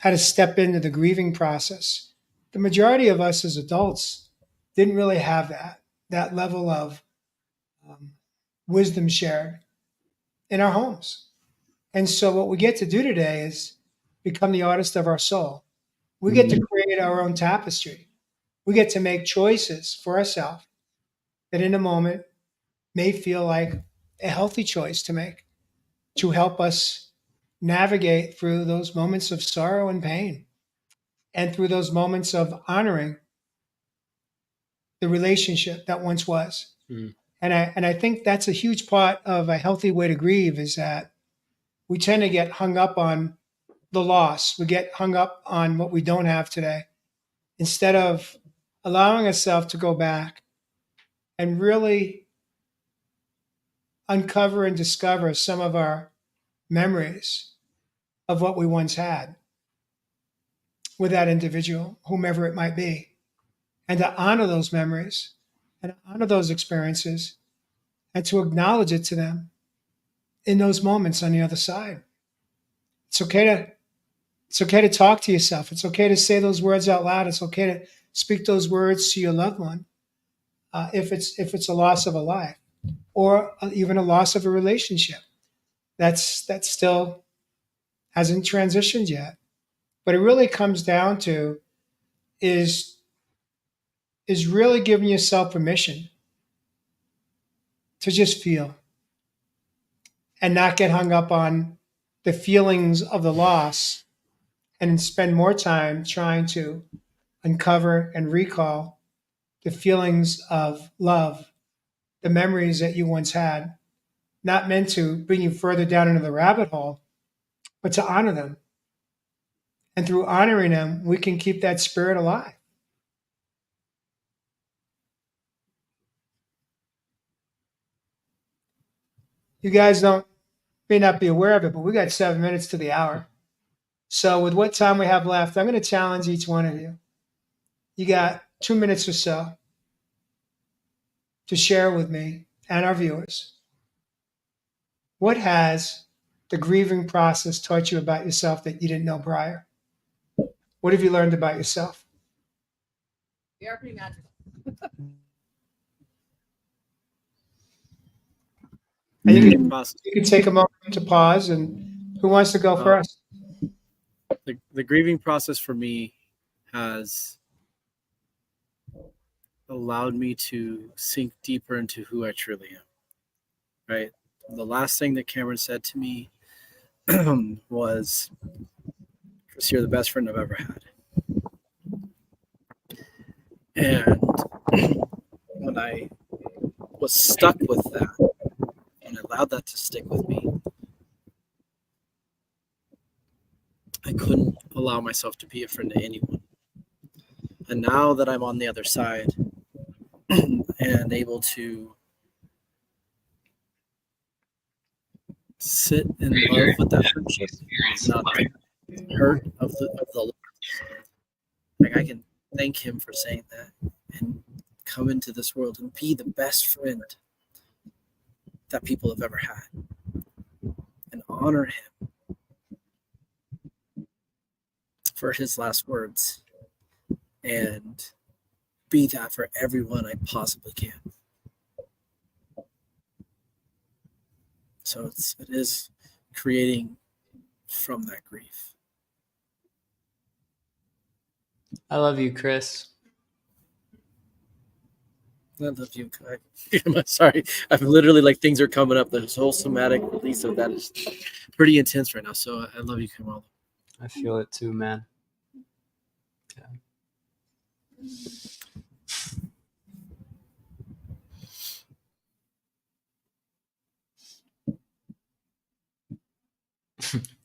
to step into the grieving process, the majority of us as adults didn't really have that level of wisdom shared in our homes. And so what we get to do today is become the artist of our soul. We get to create our own tapestry. We get to make choices for ourselves that in a moment may feel like a healthy choice to make to help us navigate through those moments of sorrow and pain and through those moments of honoring the relationship that once was. Mm. And I think that's a huge part of a healthy way to grieve is that we tend to get hung up on the loss. We get hung up on what we don't have today instead of allowing ourselves to go back and really uncover and discover some of our memories of what we once had with that individual, whomever it might be, and to honor those memories and honor those experiences and to acknowledge it to them in those moments on the other side. It's okay to talk to yourself. It's okay to say those words out loud. It's okay to speak those words to your loved one if it's a loss of a life or even a loss of a relationship that still hasn't transitioned yet. But it really comes down to is really giving yourself permission to just feel and not get hung up on the feelings of the loss and spend more time trying to uncover and recall the feelings of love, the memories that you once had, not meant to bring you further down into the rabbit hole, but to honor them. And through honoring them, we can keep that spirit alive. You guys may not be aware of it, but we got 7 minutes to the hour. So with what time we have left, I'm going to challenge each one of you. You got 2 minutes or so to share with me and our viewers. What has the grieving process taught you about yourself that you didn't know prior? What have you learned about yourself? We are pretty magical. And you process. can take a moment to pause. And who wants to go first? The grieving process for me has allowed me to sink deeper into who I truly am. Right. The last thing that Cameron said to me was, "Chris, you're the best friend I've ever had." And when I was stuck with that and allowed that to stick with me, I couldn't allow myself to be a friend to anyone. And now that I'm on the other side and able to sit in love with that friendship, not the hurt of the Like, I can thank him for saying that and come into this world and be the best friend that people have ever had and honor him for his last words and be that for everyone I possibly can. So it is creating from that grief. I love you, Chris. I love you. I'm sorry. I'm literally like things are coming up. This whole somatic release of that is pretty intense right now. So I love you, Kamala. I feel it too, man. Yeah.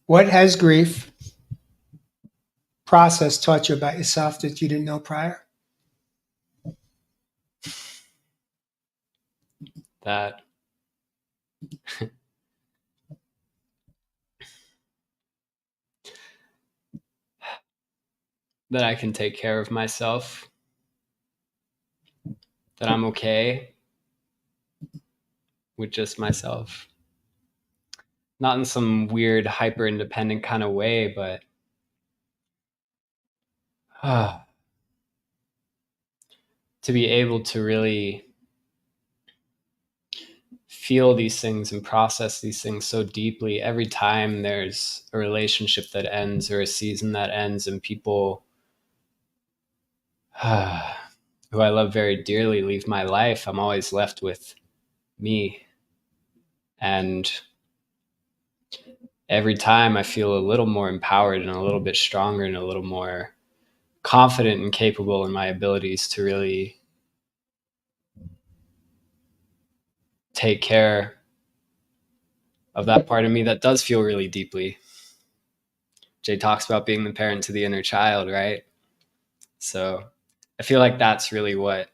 What has grief process taught you about yourself that you didn't know prior? That that I can take care of myself, that I'm okay with just myself. Not in some weird hyper independent kind of way, but to be able to really feel these things and process these things so deeply every time there's a relationship that ends or a season that ends and people who I love very dearly leave my life, I'm always left with me. And every time I feel a little more empowered and a little bit stronger and a little more confident and capable in my abilities to really take care of that part of me that does feel really deeply. Jay talks about being the parent to the inner child, right? So I feel like that's really what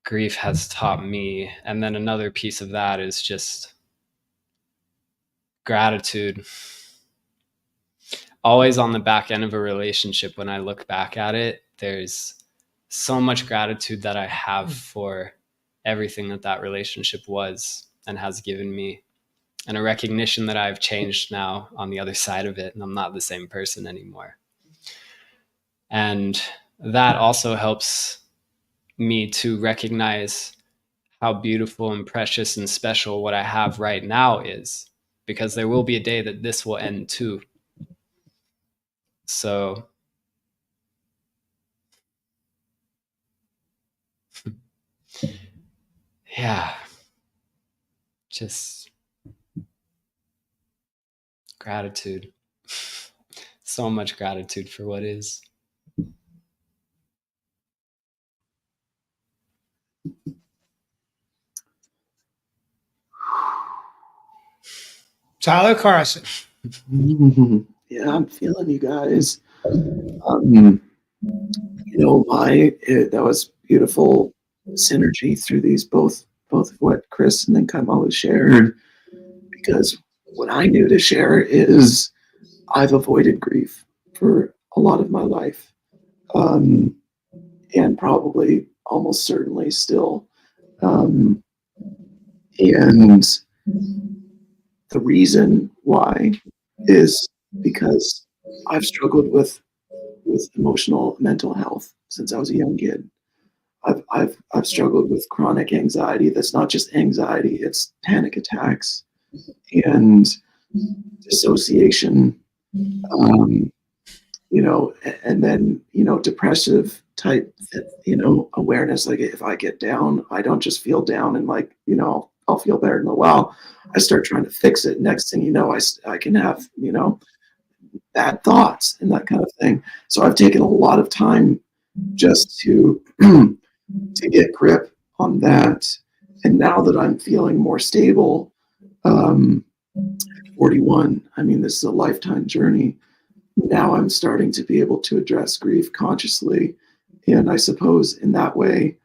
grief has taught me. And then another piece of that is just gratitude. Always on the back end of a relationship, when I look back at it, there's so much gratitude that I have for everything that that relationship was and has given me, and a recognition that I've changed now on the other side of it, and I'm not the same person anymore. And that also helps me to recognize how beautiful and precious and special what I have right now is, because there will be a day that this will end too. So yeah, just gratitude. So much gratitude for what is. Tyler Carson. Yeah, I'm feeling you guys. That was beautiful synergy through these both what Chris and then Kamala shared, because what I knew to share is I've avoided grief for a lot of my life, and probably almost certainly still. And the reason why is because I've struggled with emotional mental health since I was a young kid. I've struggled with chronic anxiety. That's not just anxiety; it's panic attacks and dissociation. And then depressive type, awareness. Like if I get down, I don't just feel down and I'll feel better in a while. I start trying to fix it. Next thing you know, I can have bad thoughts and that kind of thing. So I've taken a lot of time just to to get grip on that. And now that I'm feeling more stable, 41, I mean, this is a lifetime journey. Now I'm starting to be able to address grief consciously. And I suppose in that way,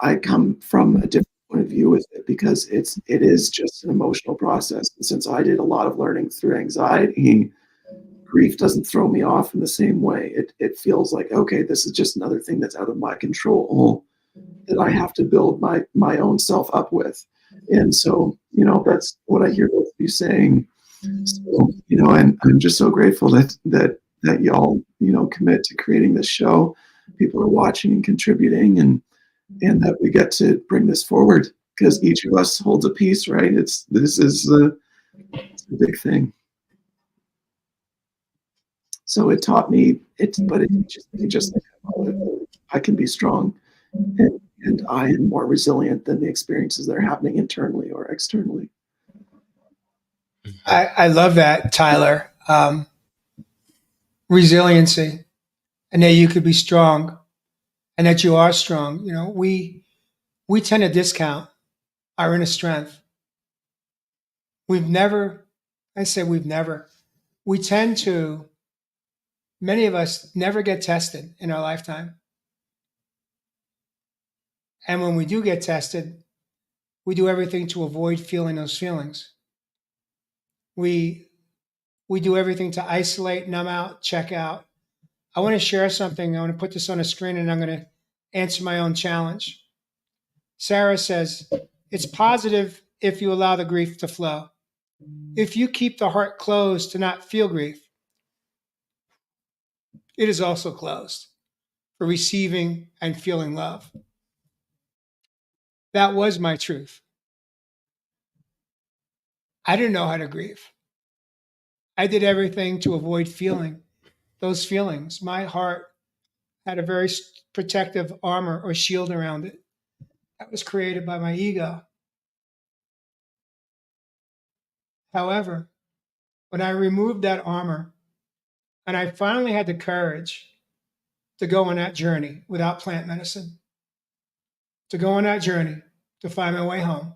I come from a different point of view with it, because it is just an emotional process. And since I did a lot of learning through anxiety, grief doesn't throw me off in the same way. It feels like, okay, this is just another thing that's out of my control that I have to build my own self up with. And so, that's what I hear both of you saying. So, I'm just so grateful that y'all, commit to creating this show. People are watching and contributing, and that we get to bring this forward, because each of us holds a piece, right? This is a big thing. So it taught me, but it teaches me just like I can be strong, and I am more resilient than the experiences that are happening internally or externally. I love that, Tyler. Resiliency, and that you could be strong, and that you are strong. We tend to discount our inner strength. We've never, I say we've never, we tend to, many of us never get tested in our lifetime. And when we do get tested, we do everything to avoid feeling those feelings. We do everything to isolate, numb out, check out. I want to share something. I want to put this on a screen, and I'm going to answer my own challenge. Sarah says, it's positive if you allow the grief to flow. If you keep the heart closed to not feel grief, it is also closed for receiving and feeling love. That was my truth. I didn't know how to grieve. I did everything to avoid feeling those feelings. My heart had a very protective armor or shield around it that was created by my ego. However, when I removed that armor and I finally had the courage to go on that journey without plant medicine, to go on that journey to find my way home,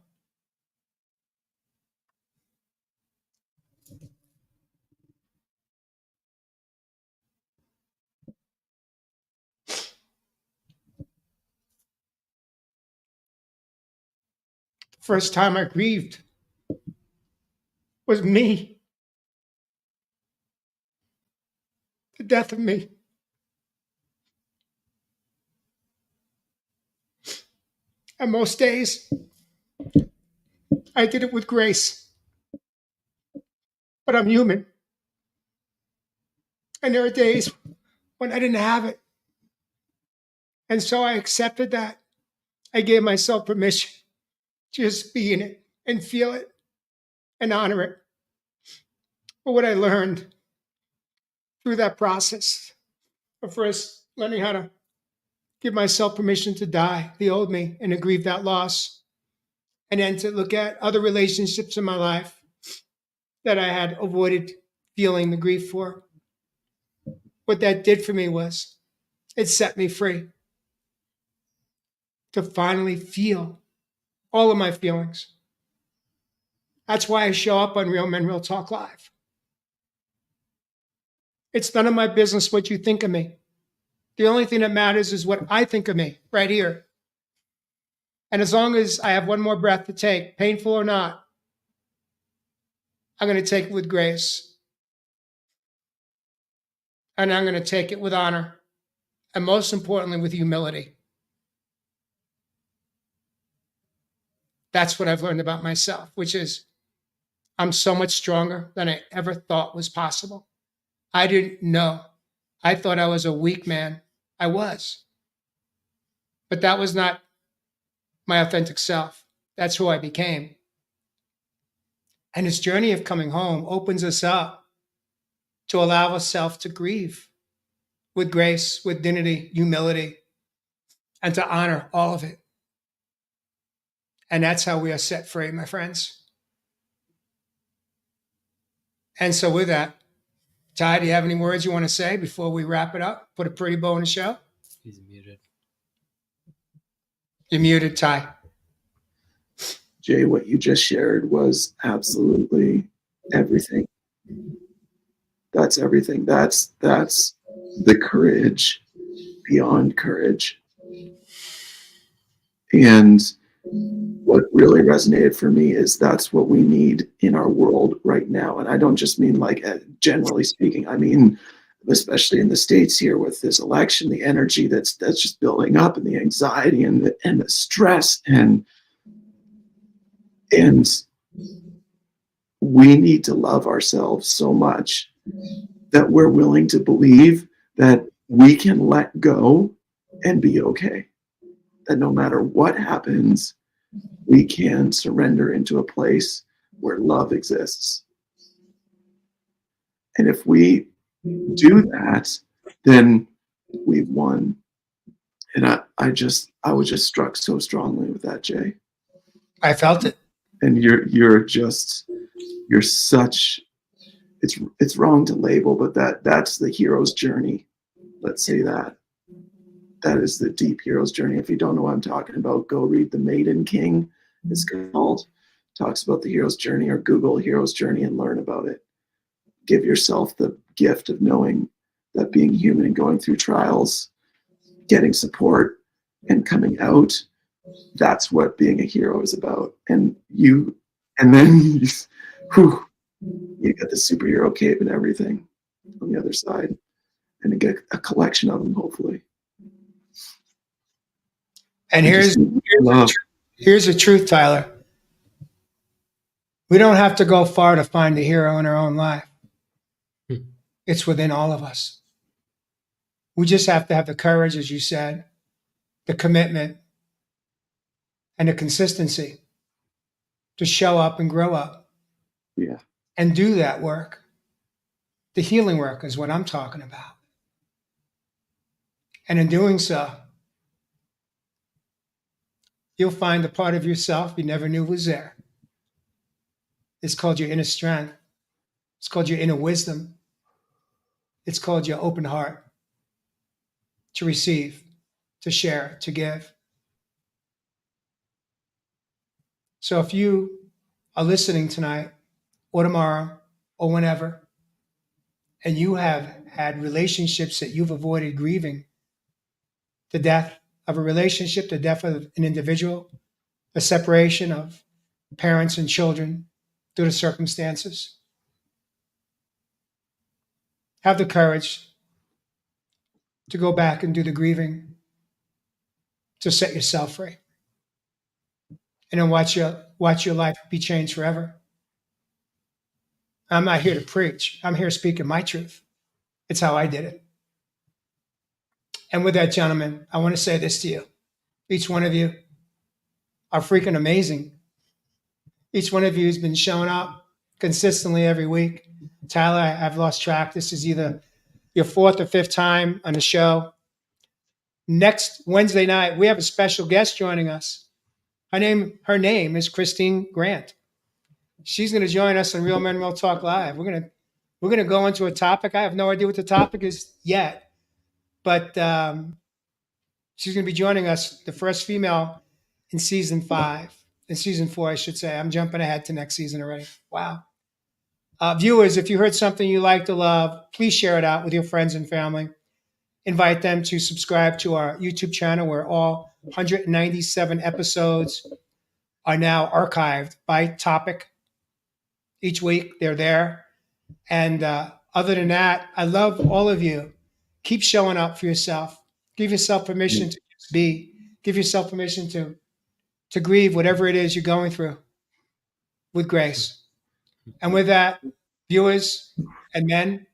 first time I grieved was me, the death of me. And most days, I did it with grace. But I'm human. And there are days when I didn't have it. And so I accepted that. I gave myself permission to just be in it and feel it and honor it. But what I learned through that process of first learning how to give myself permission to die, the old me, and to grieve that loss, and then to look at other relationships in my life that I had avoided feeling the grief for. What that did for me was it set me free to finally feel all of my feelings. That's why I show up on Real Men Real Talk Live. It's none of my business what you think of me. The only thing that matters is what I think of me right here. And as long as I have one more breath to take, painful or not, I'm going to take it with grace. And I'm going to take it with honor. And most importantly, with humility. That's what I've learned about myself, which is I'm so much stronger than I ever thought was possible. I didn't know. I thought I was a weak man. I was. But that was not my authentic self. That's who I became. And this journey of coming home opens us up to allow ourselves to grieve with grace, with dignity, humility, and to honor all of it. And that's how we are set free, my friends. And so with that, Ty, do you have any words you want to say before we wrap it up? Put a pretty bow in the show? He's muted. You're muted, Ty. Jay, what you just shared was absolutely everything. That's everything. That's the courage beyond courage. And what really resonated for me is that's what we need in our world right now. And I don't just mean like generally speaking. I mean, especially in the States here with this election, the energy that's just building up, and the anxiety and the stress, and we need to love ourselves so much that we're willing to believe that we can let go and be okay. That no matter what happens, we can surrender into a place where love exists. And if we do that, then we've won. And I was just struck so strongly with that, Jay. I felt it. And you're such, it's wrong to label, but that's the hero's journey. Let's say that. That is the deep hero's journey. If you don't know what I'm talking about, go read The Maiden King. It's called. Talks about the hero's journey, or Google hero's journey and learn about it. Give yourself the gift of knowing that being human and going through trials, getting support, and coming out, that's what being a hero is about. And then you get the superhero cape and everything on the other side, and you get a collection of them, hopefully. And here's the truth, Tyler. We don't have to go far to find the hero in our own life. It's within all of us. We just have to have the courage, as you said, the commitment, and the consistency to show up and grow up. Yeah. And do that work. The healing work is what I'm talking about. And in doing so, you'll find a part of yourself you never knew was there. It's called your inner strength. It's called your inner wisdom. It's called your open heart to receive, to share, to give. So if you are listening tonight or tomorrow or whenever, and you have had relationships that you've avoided grieving, the death of a relationship, the death of an individual, the separation of parents and children due to circumstances, have the courage to go back and do the grieving, to set yourself free, and then watch your life be changed forever. I'm not here to preach. I'm here speaking my truth. It's how I did it. And with that, gentlemen, I want to say this to you. Each one of you are freaking amazing. Each one of you has been showing up consistently every week. Tyler, I've lost track. This is either your fourth or fifth time on the show. Next Wednesday night, we have a special guest joining us. Her name is Christine Grant. She's going to join us on Real Men Real Talk Live. We're going to go into a topic. I have no idea what the topic is yet, but she's going to be joining us, the first female in season 4, I should say. I'm jumping ahead to next season already. Wow. Viewers, if you heard something you like to love, please share it out with your friends and family. Invite them to subscribe to our YouTube channel, where all 197 episodes are now archived by topic. Each week, they're there. And other than that, I love all of you. Keep showing up for yourself. Give yourself permission to just be. Give yourself permission to grieve whatever it is you're going through with grace. And with that, viewers and men,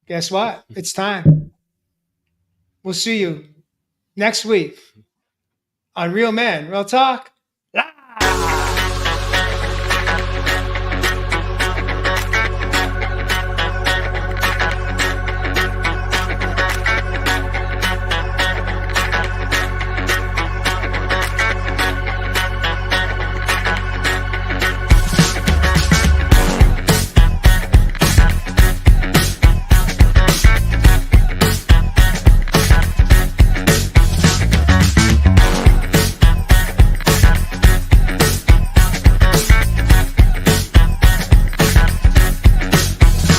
guess what? It's time. We'll see you next week on Real Men, Real Talk